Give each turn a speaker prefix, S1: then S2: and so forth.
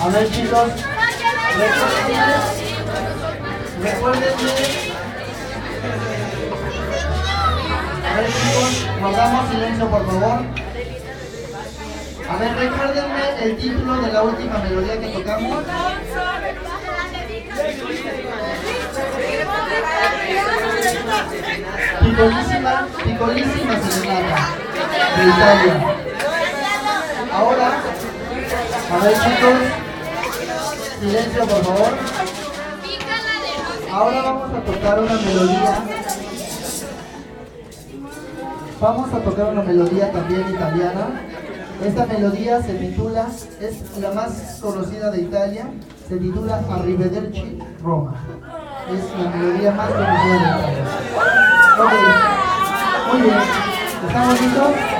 S1: A ver, chicos, recuérdenme. A ver, chicos, guardamos silencio, por favor. A ver, recuérdenme el título de la última melodía que tocamos. Piccolissima Serenata de Italia. Ahora, a ver, chicos, silencio, por favor. Ahora vamos a tocar una melodía. Vamos a tocar una melodía también italiana. Esta melodía se titula, es la más conocida de Italia, se titula Arrivederci Roma. Es la melodía más conocida de Italia. Ok, muy bien, ¿estamos listos?